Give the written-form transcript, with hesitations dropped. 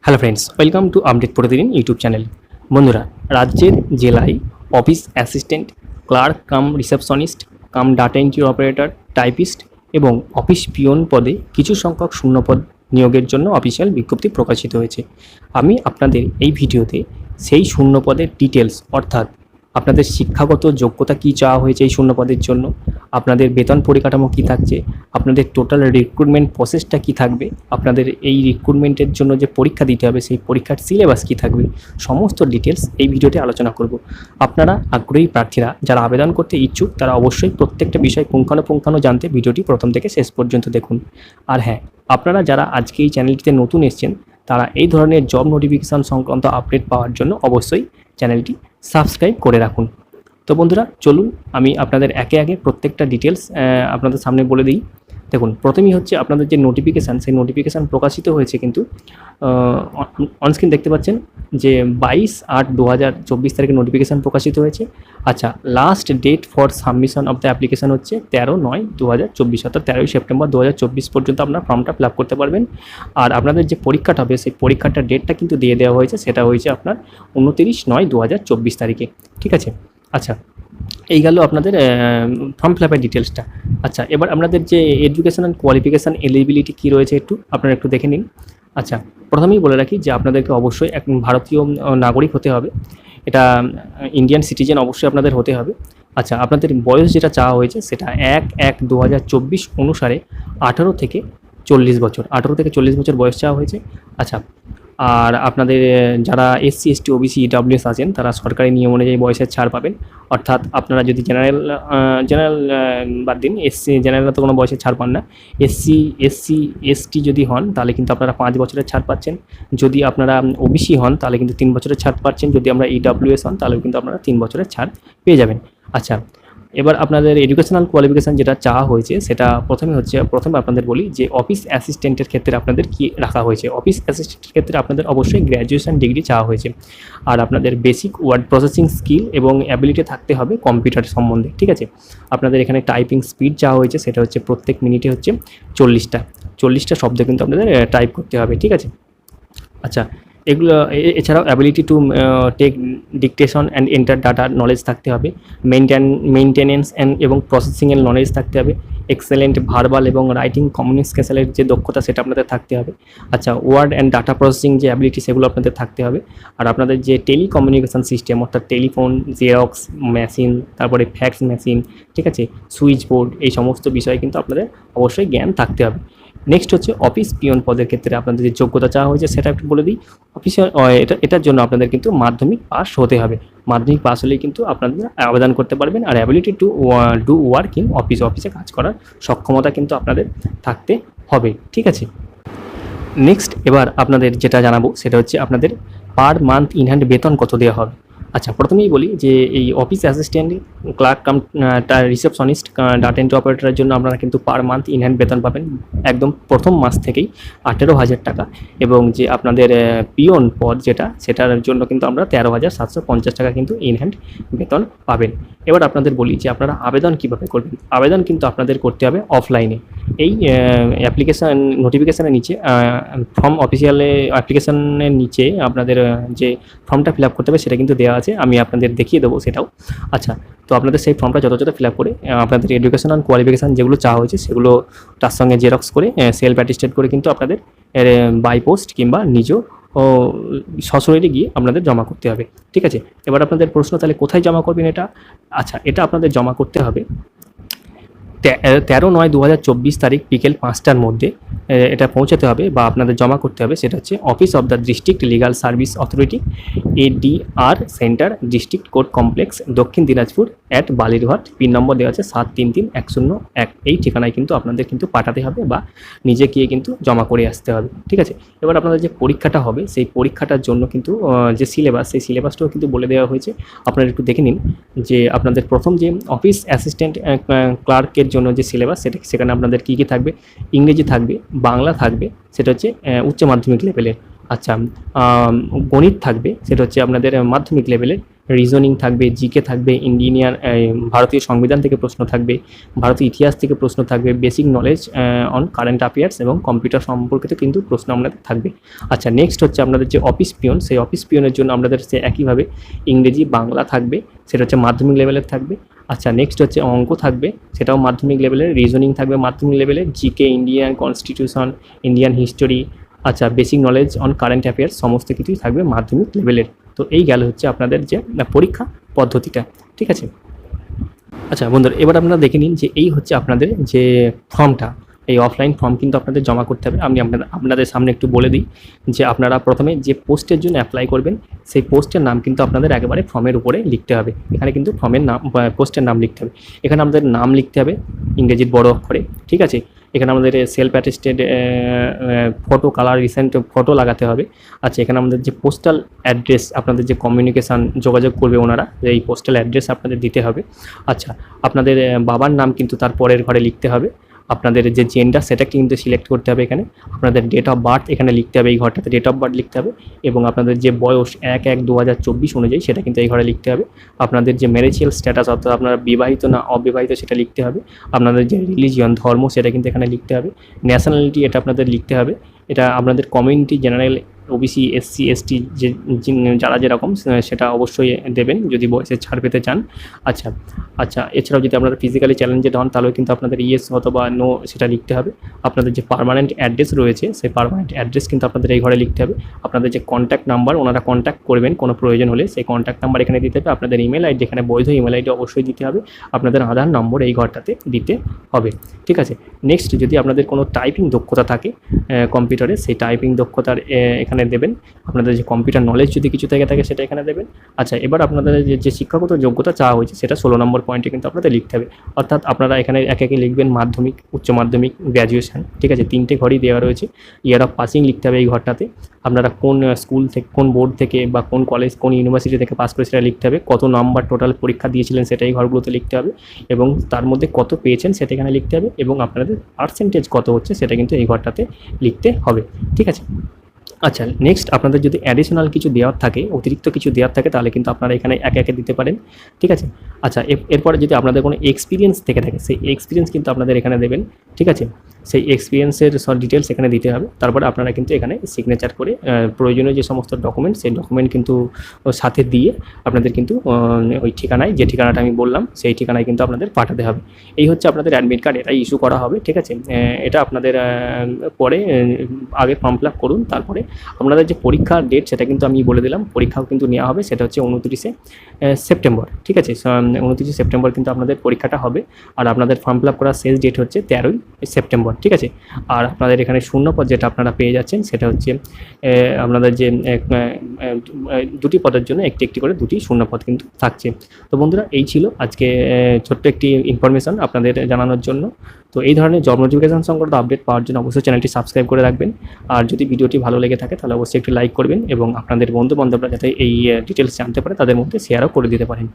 Hello friends, welcome to update Pratidin YouTube channel. বন্ধুরা, রাজ্যের জেলায় office assistant, clerk cum receptionist cum data entry operator, typist এবং office peon পদে কিছু সংখ্যক শূন্যপদ নিয়োগের জন্য অফিসিয়াল বিজ্ঞপ্তি প্রকাশিত হয়েছে। আমি আপনাদের এই ভিডিওতে সেই শূন্যপদের ডিটেলস, অর্থাৎ আপনাদের শিক্ষাগত যোগ্যতা কী চাওয়া হয়েছে এই শূন্যপদের জন্য, আপনাদের বেতন পরিকাঠামো কী থাকছে, আপনাদের টোটাল রিক্রুটমেন্ট প্রসেসটা কী থাকবে, আপনাদের এই রিক্রুটমেন্টের জন্য যে পরীক্ষা দিতে হবে সেই পরীক্ষার সিলেবাস কী থাকবে, সমস্ত ডিটেলস এই ভিডিওতে আলোচনা করব। আপনারা আগ্রহী প্রার্থীরা যারা আবেদন করতে ইচ্ছুক তারা অবশ্যই প্রত্যেকটা বিষয় পুঙ্খানুপুঙ্খানু জানতে ভিডিওটি প্রথম থেকে শেষ পর্যন্ত দেখুন। আর হ্যাঁ, আপনারা যারা আজকে এই চ্যানেলটিতে নতুন এসেছেন তারা এই ধরনের জব নোটিফিকেশান সংক্রান্ত আপডেট পাওয়ার জন্য অবশ্যই চ্যানেলটি সাবস্ক্রাইব করে রাখুন। তো বন্ধুরা, চলুন আমি আপনাদের একে একে প্রত্যেকটা ডিটেলস আপনাদের সামনে বলে দিই। দেখুন, প্রথমেই হচ্ছে আপনাদের যে নোটিফিকেশান, সেই নোটিফিকেশান প্রকাশিত হয়েছে কিন্তু অনস্ক্রিন দেখতে পাচ্ছেন যে 22/8/2024 তারিখে নোটিফিকেশান প্রকাশিত হয়েছে। আচ্ছা, last date for submission of the application হচ্ছে 13/9/2024, অর্থাৎ 13ই সেপ্টেম্বর 2024 পর্যন্ত আপনার ফর্মটা ফিল আপ করতে পারবেন। আর আপনাদের যে পরীক্ষাটা হবে সেই পরীক্ষাটার ডেটটা কিন্তু দিয়ে দেওয়া হয়েছে, সেটা হয়েছে আপনার 29/9/2024 তারিখে। ঠিক আছে। আচ্ছা, এই গেল আপনাদের ফর্ম ফিল আপের ডিটেলসটা। আচ্ছা, এবার আপনাদের যে এডুকেশনাল কোয়ালিফিকেশান এলিজিবিলিটি কী রয়েছে আপনারা একটু দেখে নিন। আচ্ছা, প্রথমেই বলে রাখি যে আপনাদেরকে অবশ্যই এক ভারতীয় নাগরিক হতে হবে, এটা ইন্ডিয়ান সিটিজেন অবশ্যই আপনাদের হতে হবে। আচ্ছা, আপনাদের বয়স যেটা চাওয়া হয়েছে সেটা 1/1/2024 অনুসারে 18 থেকে 40 বছর, 18 থেকে 40 বছর বয়স চাওয়া হয়েছে। আচ্ছা, আর আপনাদের যারা এসসি, এসটি, ওবিসি, ইডাব্লিউএস আছেন তারা সরকারি নিয়ম অনুযায়ী বয়সের ছাড় পাবেন। অর্থাৎ আপনারা যদি জেনারেল বাদ দিন, এসসি জেনারেলরা তো কোনো বয়সের ছাড় পান না। এসসি, এসটি যদি হন তাহলে কিন্তু আপনারা 5 বছরের ছাড় পাচ্ছেন। যদি আপনারা ওবিসি হন তাহলে কিন্তু 3 বছরের ছাড় পাচ্ছেন। যদি আমরা ইডাব্লিউএস হন তাহলে কিন্তু আপনারা 3 বছরের ছাড় পেয়ে যাবেন। আচ্ছা, এবার আপনাদের এডুকেশনাল কোয়ালিফিকেশান যেটা চাওয়া হয়েছে সেটা প্রথমে আপনাদের বলি যে অফিস অ্যাসিস্ট্যান্টের ক্ষেত্রে আপনাদের কি রাখা হয়েছে। অফিস অ্যাসিস্ট্যান্টের ক্ষেত্রে আপনাদের অবশ্যই গ্র্যাজুয়েশন ডিগ্রি চাওয়া হয়েছে। আর আপনাদের বেসিক ওয়ার্ড প্রসেসিং স্কিল এবং অ্যাবিলিটি থাকতে হবে কম্পিউটার সম্বন্ধে। ঠিক আছে। আপনাদের এখানে টাইপিং স্পিড চাওয়া হয়েছে, সেটা হচ্ছে প্রত্যেক মিনিটে হচ্ছে 40টা শব্দ কিন্তু আপনাদের টাইপ করতে হবে। ঠিক আছে। আচ্ছা, এগুলো এছাড়াও ability to take dictation and enter data knowledge থাকতে হবে। মেনটেনেন্স এবং প্রসেসিংয়ের নলেজ থাকতে হবে। এক্সেলেন্ট ভার্বাল এবং রাইটিং কমিউনিকেশনের যে দক্ষতা সেটা আপনাদের থাকতে হবে। আচ্ছা, ওয়ার্ড অ্যান্ড ডাটা প্রসেসিং যে অ্যাবিলিটি সেগুলো আপনাদের থাকতে হবে। আর আপনাদের যে টেলিকমিউনিকেশন সিস্টেম, অর্থাৎ টেলিফোন, জেরক্স মেশিন, তারপরে ফ্যাক্স মেশিন, ঠিক আছে, সুইচ বোর্ড, এই সমস্ত বিষয়ে কিন্তু আপনাদের অবশ্যই জ্ঞান থাকতে হবে। নেক্সট হচ্ছে অফিস পিয়ন পদের ক্ষেত্রে আপনাদের যে যোগ্যতা চাওয়া হয়েছে সেটা একটু বলে দিই। এটার জন্য আপনাদের কিন্তু মাধ্যমিক পাস হতে হবে। মাধ্যমিক পাস হলেই কিন্তু আপনাদের আবেদন করতে পারবেন। আর ability to do work in অফিসে কাজ করার সক্ষমতা কিন্তু আপনাদের থাকতে হবে। ঠিক আছে। নেক্সট এবার আপনাদের যেটা জানাবো সেটা হচ্ছে আপনাদের পার মান্থ ইন হ্যান্ড বেতন কত দেওয়া হবে। আচ্ছা, প্রথমেই বলি যে এই office assistant, clerk cum receptionist, data entry অপারেটরের জন্য আপনারা কিন্তু পার মান্থ ইন হ্যান্ড বেতন পাবেন একদম প্রথম মাস থেকেই 18,000 টাকা। এবং যে আপনাদের পিয়ন পদ সেটার জন্য কিন্তু আমরা 13,750 টাকা কিন্তু ইন হ্যান্ড বেতন পাবেন। এবার আপনাদের বলি যে আপনারা আবেদন কীভাবে করবেন। আবেদন কিন্তু আপনাদের করতে হবে অফলাইনে। এই অ্যাপ্লিকেশান নোটিফিকেশানের নিচে ফর্ম অফিসিয়ালে অ্যাপ্লিকেশানের নিচে আপনাদের যে ফর্মটা ফিল আপ করতে হবে সেটা কিন্তু দেওয়া আছে, আমি আপনাদের দেখিয়ে দেবো সেটাও। আচ্ছা, তো আপনাদের সেই ফর্মটা যথাযথ ফিল আপ করে আপনাদের এডুকেশনাল কোয়ালিফিকেশান যেগুলো চাওয়া হয়েছে সেগুলো তার সঙ্গে জেরক্স করে সেলফ অ্যাটেস্টেড করে কিন্তু আপনাদের বাই পোস্ট কিংবা নিজেও সশরীরে গিয়ে আপনাদের জমা করতে হবে। ঠিক আছে। এবার আপনাদের প্রশ্ন, তাহলে কোথায় জমা করবেন এটা? আচ্ছা, এটা আপনাদের জমা করতে হবে 13/9/2024 তারিখ বিকেল 5টার মধ্যে এটা পৌঁছাতে হবে বা আপনাদের জমা করতে হবে। সেটা হচ্ছে office of the district legal service authority, ADR centre, district court complex, দক্ষিণ দিনাজপুর @বালিরঘাট। পিন নম্বর দেওয়া আছে 733101। এই ঠিকানায় কিন্তু আপনাদের কিন্তু পাঠাতে হবে বা নিজে গিয়ে কিন্তু জমা করে আসতে হবে। ঠিক আছে। এবার আপনাদের যে পরীক্ষাটা হবে সেই পরীক্ষাটার জন্য কিন্তু যে সিলেবাস, সেই সিলেবাসটাও কিন্তু বলে দেওয়া হয়েছে। আপনারা একটু দেখে নিন যে আপনাদের প্রথম যে অফিস অ্যাসিস্ট্যান্ট ক্লার্কের জন্য যে সিলেবাস সেখানে আপনাদের কী কী থাকবে। ইংরেজি থাকবে, বাংলা থাকবে, সেটা হচ্ছে উচ্চ মাধ্যমিক লেভেলের। আচ্ছা, গণিত থাকবে, সেটা হচ্ছে আপনাদের মাধ্যমিক লেভেলের। রিজনিং থাকবে, জিকে থাকবে, ইন্ডিয়ান ভারতীয় সংবিধান থেকে প্রশ্ন থাকবে, ভারতীয় ইতিহাস থেকে প্রশ্ন থাকবে, basic knowledge on current affairs এবং কম্পিউটার সম্পর্কিত কিন্তু প্রশ্ন আপনাদের থাকবে। আচ্ছা, নেক্সট হচ্ছে আপনাদের যে অফিস পিয়ন, সেই অফিস পিয়নের জন্য আপনাদের সে একইভাবে ইংরেজি, বাংলা থাকবে, সেটা হচ্ছে মাধ্যমিক লেভেলের থাকবে। আচ্ছা, নেক্সট হচ্ছে অঙ্ক থাকবে, সেটাও মাধ্যমিক লেভেলের, রিজনিং থাকবে মাধ্যমিক লেভেলের, GK, Indian constitution, Indian history, আচ্ছা basic knowledge on current affairs সমস্ত কিছুই থাকবে মাধ্যমিক লেভেলের। তো এই গেল হচ্ছে আপনাদের যে পরীক্ষা পদ্ধতিটা, ঠিক আছে। আচ্ছা বন্ধুরা, এবার আপনারা দেখে নিন যে এই হচ্ছে আপনাদের যে ফর্মটা, এই অফলাইন ফর্ম কিন্তু আপনাদের জমা করতে হবে। আমি আপনাদের সামনে একটু বলে দিই যে আপনারা প্রথমে যে পোস্টের জন্য অ্যাপ্লাই করবেন সেই পোস্টের নাম কিন্তু আপনাদের একেবারে ফর্মের উপরে লিখতে হবে। এখানে কিন্তু ফর্মের নাম, পোস্টের নাম লিখতে হবে। এখানে আমাদের নাম লিখতে হবে ইংরেজির বড় অক্ষরে, ঠিক আছে। এখানে আমাদের self attested photo, colour recent photo লাগাতে হবে। আচ্ছা, এখানে আমাদের যে পোস্টাল অ্যাড্রেস, আপনাদের যে কমিউনিকেশান যোগাযোগ করবে ওনারা, এই পোস্টাল অ্যাড্রেস আপনাদের দিতে হবে। আচ্ছা, আপনাদের বাবার নাম কিন্তু তার পরের ঘরে লিখতে হবে। আপনাদের যে জেন্ডার সেটা কিন্তু সিলেক্ট করতে হবে এখানে। আপনাদের ডেট অফ বার্থ এখানে লিখতে হবে, এই ঘরটাতে ডেট অফ বার্থ লিখতে হবে। এবং আপনাদের যে বয়স 1/1/2024 অনুযায়ী সেটা কিন্তু এই ঘরে লিখতে হবে। আপনাদের যে ম্যারিজিয়াল স্ট্যাটাস, অর্থাৎ আপনারা বিবাহিত না অবিবাহিত সেটা লিখতে হবে। আপনাদের যে রিলিজিয়ন, ধর্ম, সেটা কিন্তু এখানে লিখতে হবে। ন্যাশনালিটি এটা আপনাদের লিখতে হবে। এটা আপনাদের community, general, OBC, SC, ST যে যারা যেরকম সেটা অবশ্যই দেবেন যদি বয়সের ছাড় পেতে চান। আচ্ছা আচ্ছা, এছাড়াও যদি আপনারা ফিজিক্যালি চ্যালেঞ্জেড হন তাহলেও কিন্তু আপনাদের ইয়েস অথবা নো সেটা লিখতে হবে। আপনাদের যে পার্মানেন্ট অ্যাড্রেস রয়েছে সেই পার্মানেন্ট অ্যাড্রেস কিন্তু আপনাদের এই ঘরে লিখতে হবে। আপনাদের যে কন্ট্যাক্ট নাম্বার, ওনারা কন্ট্যাক্ট করবেন কোনো প্রয়োজন হলে, সেই কন্ট্যাক্ট নাম্বার এখানে দিতে হবে। আপনাদের ইমেল আইডি, এখানে বৈধ ইমেল আইডি অবশ্যই দিতে হবে। আপনাদের আধার নম্বর এই ঘরটাতে দিতে হবে, ঠিক আছে। নেক্সট, যদি আপনাদের কোনো টাইপিং দক্ষতা থাকে কম্পিউটারে, সেই টাইপিং দক্ষতার এখানে দেবেন। আপনাদের যে কম্পিউটার নলেজ যদি কিছু থেকে থাকে সেটা এখানে দেবেন। আচ্ছা, এবার আপনাদের যে শিক্ষাগত যোগ্যতা চাওয়া হয়েছে সেটা 16 নম্বর পয়েন্টে কিন্তু আপনাদের লিখতে হবে। অর্থাৎ আপনারা এখানে একে একে লিখবেন মাধ্যমিক, উচ্চ মাধ্যমিক, গ্র্যাজুয়েশন, ঠিক আছে। 3টে ঘরই দেওয়া রয়েছে। ইয়ার অফ পাসিং লিখতে হবে এই ঘরটাতে। আপনারা কোন স্কুল থেকে, কোন বোর্ড থেকে বা কোন কলেজ, কোন ইউনিভার্সিটি থেকে পাস করে সেটা লিখতে হবে। কত নাম্বার টোটাল পরীক্ষা দিয়েছিলেন সেটা এই ঘরগুলোতে লিখতে হবে। এবং তার মধ্যে কত পেয়েছেন সেটা এখানে লিখতে হবে। এবং আপনাদের পার্সেন্টেজ কত হচ্ছে সেটা কিন্তু এই ঘরটাতে লিখতে হবে, ঠিক আছে। আচ্ছা, নেক্সট, আপনাদের যদি অ্যাডিশনাল কিছু দেওয়ার থাকে, অতিরিক্ত কিছু দেওয়ার থাকে, তাহলে কিন্তু আপনারা এখানে একে একে দিতে পারেন, ঠিক আছে। আচ্ছা, এরপরে যদি আপনাদের কোনো এক্সপিরিয়েন্স থেকে থাকে সেই এক্সপিরিয়েন্স কিন্তু আপনাদের এখানে দেবেন, ঠিক আছে। সেই এক্সপিরিয়েন্সের সব ডিটেলস এখানে দিতে হবে। তারপরে আপনারা কিন্তু এখানে সিগনেচার করে প্রয়োজনীয় যে সমস্ত ডকুমেন্ট, সেই ডকুমেন্ট কিন্তু সাথে দিয়ে আপনাদের কিন্তু ওই ঠিকানায়, যে ঠিকানাটা আমি বললাম সেই ঠিকানায় কিন্তু আপনাদের পাঠাতে হবে। এই হচ্ছে আপনাদের অ্যাডমিট কার্ড, এটা ইস্যু করা হবে, ঠিক আছে। এটা আপনাদের পরে আগে ফর্ম ফিল আপ করুন, তারপরে আপনাদের যে পরীক্ষার ডেট সেটা কিন্তু আমি বলে দিলাম। পরীক্ষাও কিন্তু নেওয়া হবে, সেটা হচ্ছে 29শে সেপ্টেম্বর, ঠিক আছে। 29শে সেপ্টেম্বর কিন্তু আপনাদের পরীক্ষাটা হবে। আর আপনাদের ফর্ম ফিল আপ করার শেষ ডেট হচ্ছে 13ই সেপ্টেম্বর, ঠিক আছে। আর আপনাদের এখানে শূন্যপদ যেটা আপনারা পেয়ে যাচ্ছেন সেটা হচ্ছে আপনাদের যে 2টি পদের জন্য একটি একটি করে 2টি শূন্যপদ কিন্তু থাকছে। তো বন্ধুরা, এই ছিল আজকে ছোট্ট একটি ইনফরমেশন আপনাদের জানানোর জন্য। তো এই ধরনের জব নোটিফিকেশন সংক্রান্ত আপডেট পাওয়ার জন্য অবশ্যই চ্যানেলটি সাবস্ক্রাইব করে রাখবেন। আর যদি ভিডিওটি ভালো লেগে থাকে তাহলে অবশ্যই একটি লাইক করবেন এবং আপনাদের বন্ধু বান্ধবরা যাতে এই ডিটেলস জানতে পারে তাদের মধ্যে শেয়ারও করে দিতে পারেন।